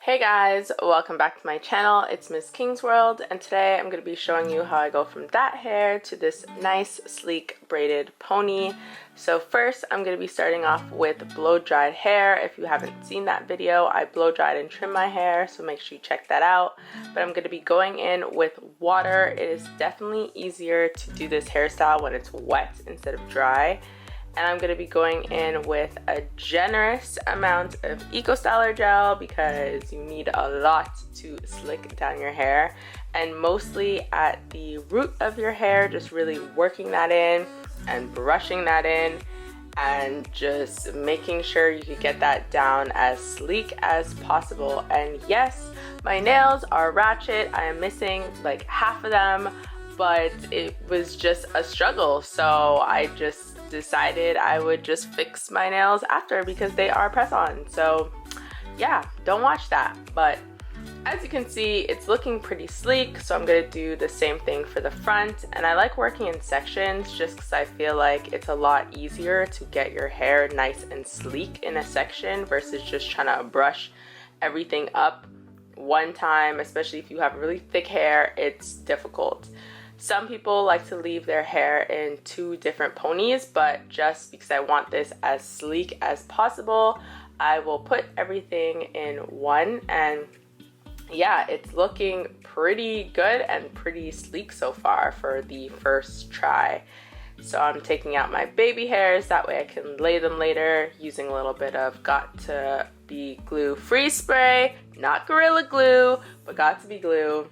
Hey guys, welcome back to my channel. It's Miss Kingsworld, and today I'm going to be showing you how I go from that hair to this nice sleek braided pony. So first I'm going to be starting off with blow dried hair. If you haven't seen that video, I blow dried and trim my hair, so make sure you check that out. But I'm going to be going in with water. It is definitely easier to do this hairstyle when it's wet instead of dry. And I'm going to be going in with a generous amount of Eco Styler gel because you need a lot to slick down your hair, and mostly at the root of your hair, just really working that in and brushing that in and just making sure you can get that down as sleek as possible. And yes, my nails are ratchet. I am missing like half of them, but it was just a struggle, so I just decided I would just fix my nails after because they are press-on. So yeah, don't watch that. But as you can see, it's looking pretty sleek, so I'm gonna do the same thing for the front. And I like working in sections just because I feel like it's a lot easier to get your hair nice and sleek in a section versus just trying to brush everything up one time. Especially if you have really thick hair, it's difficult. Some people like to leave their hair in two different ponies, but just because I want this as sleek as possible, I will put everything in one. And yeah, it's looking pretty good and pretty sleek so far for the first try. So I'm taking out my baby hairs, that way I can lay them later using a little bit of Got to Be Glue Freeze Spray, not Gorilla Glue, but Got to Be Glue.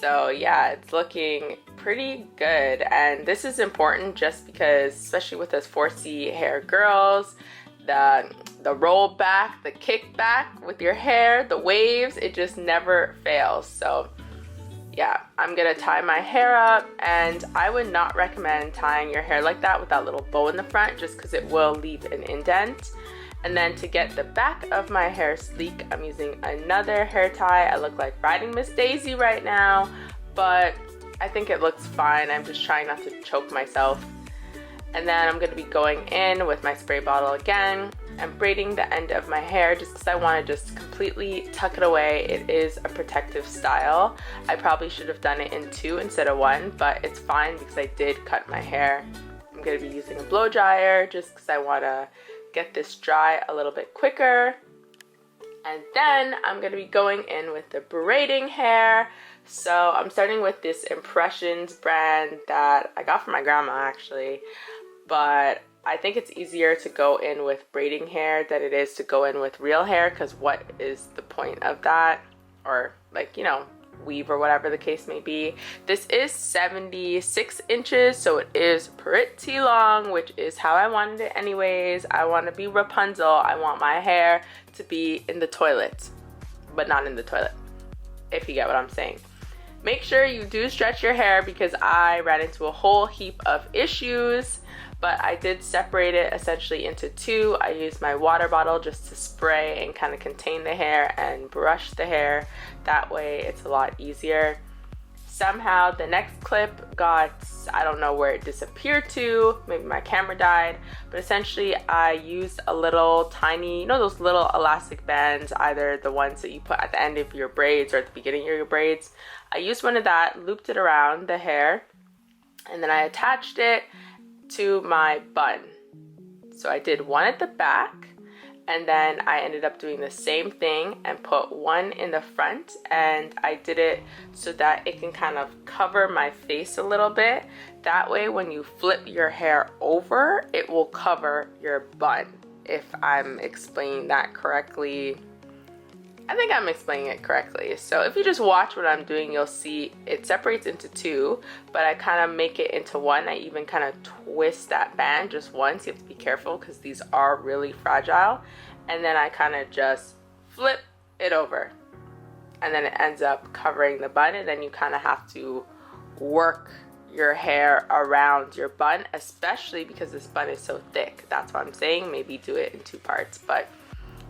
So yeah, it's looking pretty good, and this is important just because, especially with us 4C hair girls, the roll back, the kick back with your hair, the waves, it just never fails. So yeah, I'm gonna tie my hair up, and I would not recommend tying your hair like that with that little bow in the front just because it will leave an indent. And then to get the back of my hair sleek, I'm using another hair tie. I look like riding Miss Daisy right now, but I think it looks fine. I'm just trying not to choke myself. And then I'm going to be going in with my spray bottle again and braiding the end of my hair just because I want to just completely tuck it away. It is a protective style. I probably should have done it in two instead of one, but it's fine because I did cut my hair. I'm going to be using a blow dryer just because I want to get this dry a little bit quicker. And then I'm going to be going in with the braiding hair. So I'm starting with this Impressions brand that I got from my grandma actually, but I think it's easier to go in with braiding hair than it is to go in with real hair, because what is the point of that? Or like, you know, weave or whatever the case may be. This is 76 inches, so it is pretty long, which is how I wanted it anyways. I want to be Rapunzel. I want my hair to be in the toilet, but not in the toilet, if you get what I'm saying. Make sure you do stretch your hair because I ran into a whole heap of issues, but I did separate it essentially into two. I used my water bottle just to spray and kind of contain the hair and brush the hair. That way it's a lot easier. Somehow the next clip got, I don't know where it disappeared to, maybe my camera died, but essentially I used a little tiny, you know those little elastic bands, either the ones that you put at the end of your braids or at the beginning of your braids. I used one of that, looped it around the hair, and then I attached it to my bun. So I did one at the back, and then I ended up doing the same thing and put one in the front, and I did it so that it can kind of cover my face a little bit. That way when you flip your hair over, it will cover your bun. If I'm explaining that correctly, I think I'm explaining it correctly. So if you just watch what I'm doing, you'll see it separates into two, but I kind of make it into one. I even kind of twist that band just once. You have to be careful because these are really fragile. And then I kind of just flip it over, and then it ends up covering the bun, and then you kind of have to work your hair around your bun, especially because this bun is so thick. That's what I'm saying. Maybe do it in two parts, but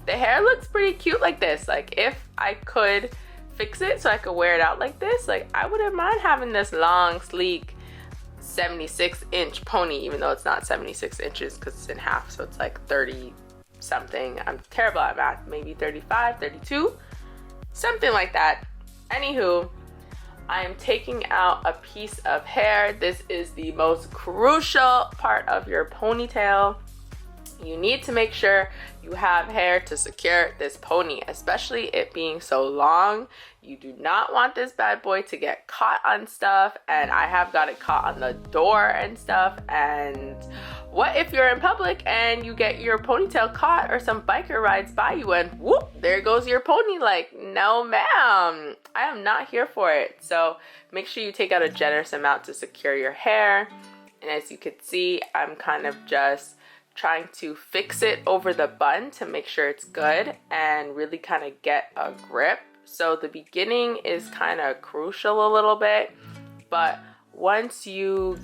the hair looks pretty cute like this. Like if I could fix it so I could wear it out like this, like I wouldn't mind having this long, sleek 76-inch pony, even though it's not 76 inches because it's in half, so it's like 30 something. I'm terrible at math. Maybe 35, 32. something like that. Anywho, I am taking out a piece of hair. This is the most crucial part of your ponytail. You need to make sure you have hair to secure this pony, especially it being so long. You do not want this bad boy to get caught on stuff, and I have got it caught on the door and stuff. And what if you're in public and you get your ponytail caught, or some biker rides by you and whoop, there goes your pony? Like, no ma'am, I am not here for it. So make sure you take out a generous amount to secure your hair. And as you can see, I'm kind of just trying to fix it over the bun to make sure it's good and really kind of get a grip. So the beginning is kind of crucial a little bit, but once you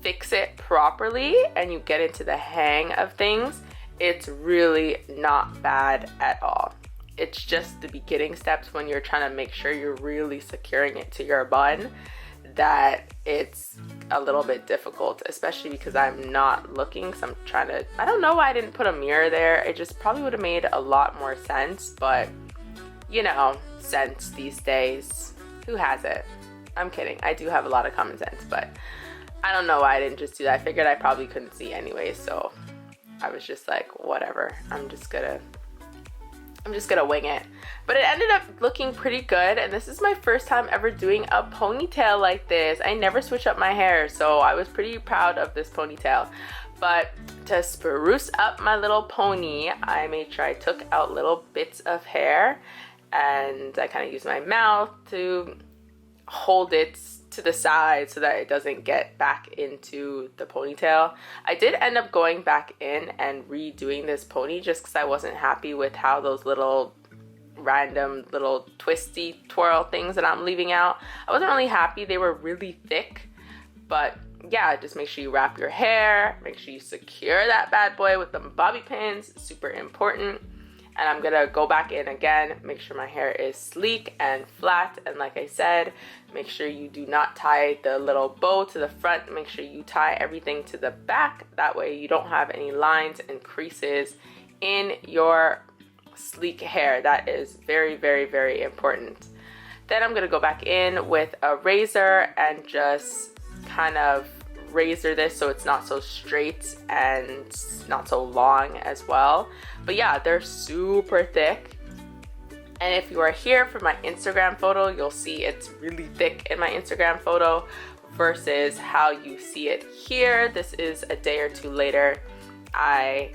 fix it properly and you get into the hang of things, it's really not bad at all. It's just the beginning steps when you're trying to make sure you're really securing it to your bun that it's a little bit difficult, especially because I'm not looking. So I'm trying to, I don't know why I didn't put a mirror there. It just probably would have made a lot more sense, but you know, sense these days, who has it? I'm kidding. I do have a lot of common sense, but I don't know why I didn't just do that. I figured I probably couldn't see anyway, so I was just like, whatever, I'm just gonna wing it. But it ended up looking pretty good, and this is my first time ever doing a ponytail like this. I never switch up my hair, so I was pretty proud of this ponytail. But to spruce up my little pony, I made sure I took out little bits of hair, and I kind of used my mouth to hold it to the side so that it doesn't get back into the ponytail. I did end up going back in and redoing this pony just because I wasn't happy with how those little random little twisty twirl things that I'm leaving out. I wasn't really happy. They were really thick, but yeah, just make sure you wrap your hair, make sure you secure that bad boy with the bobby pins, super important. And I'm gonna go back in again, make sure my hair is sleek and flat, and like I said, make sure you do not tie the little bow to the front. Make sure you tie everything to the back, that way you don't have any lines and creases in your sleek hair. That is very, very, very important. Then I'm gonna go back in with a razor and just kind of razor this so it's not so straight and not so long as well. But yeah, they're super thick, and if you are here for my Instagram photo, you'll see it's really thick in my Instagram photo versus how you see it here. This is a day or two later. I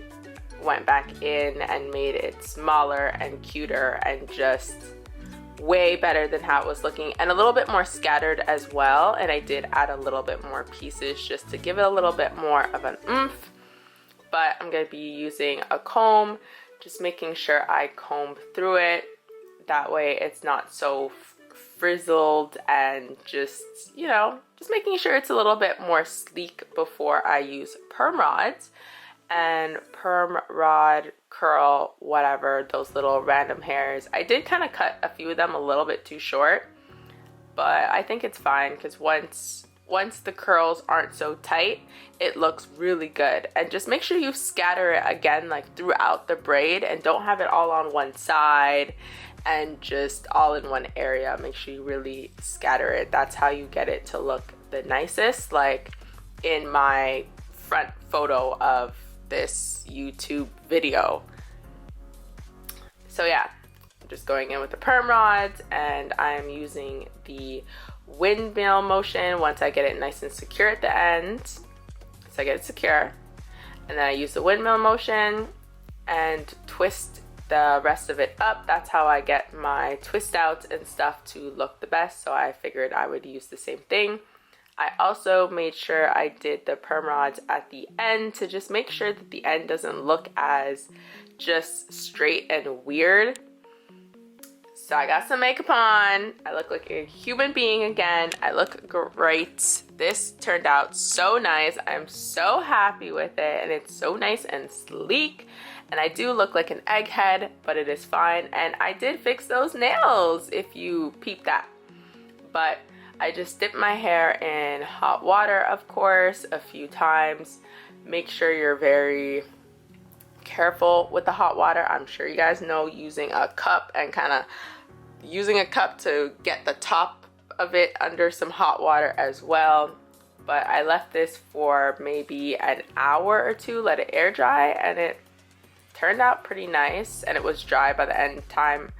went back in and made it smaller and cuter and just way better than how it was looking, and a little bit more scattered as well. And I did add a little bit more pieces just to give it a little bit more of an oomph. But I'm going to be using a comb, just making sure I comb through it. That way it's not so frizzled, and just, you know, just making sure it's a little bit more sleek before I use perm rods. And perm rod, curl, whatever, those little random hairs, I did kind of cut a few of them a little bit too short, but I think it's fine because once the curls aren't so tight, it looks really good. And just make sure you scatter it again, like throughout the braid, and don't have it all on one side and just all in one area. Make sure you really scatter it. That's how you get it to look the nicest, like in my front photo of this YouTube video. So yeah, I'm just going in with the perm rods, and I'm using the windmill motion once I get it nice and secure at the end. So I get it secure, and then I use the windmill motion and twist the rest of it up. That's how I get my twist outs and stuff to look the best, so I figured I would use the same thing. I also made sure I did the perm rods at the end to just make sure that the end doesn't look as just straight and weird. So I got some makeup on. I look like a human being again. I look great. This turned out so nice. I'm so happy with it, and it's so nice and sleek. And I do look like an egghead, but it is fine. And I did fix those nails, if you peep that. But I just dip my hair in hot water, of course, a few times. Make sure you're very careful with the hot water. I'm sure you guys know, using a cup and kind of using a cup to get the top of it under some hot water as well. But I left this for maybe an hour or two, let it air dry, and it turned out pretty nice. And it was dry by the time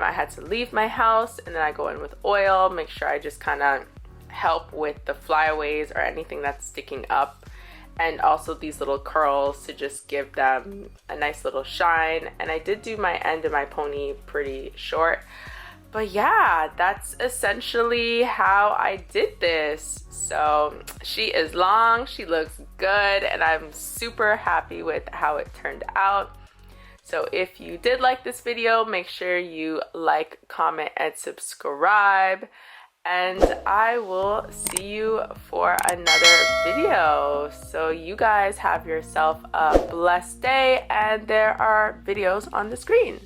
I had to leave my house. And then I go in with oil, make sure I just kind of help with the flyaways or anything that's sticking up, and also these little curls to just give them a nice little shine. And I did do my end of my pony pretty short. But yeah, that's essentially how I did this. So she is long, she looks good, and I'm super happy with how it turned out. So if you did like this video, make sure you like, comment, and subscribe. And I will see you for another video. So you guys have yourself a blessed day, and there are videos on the screen.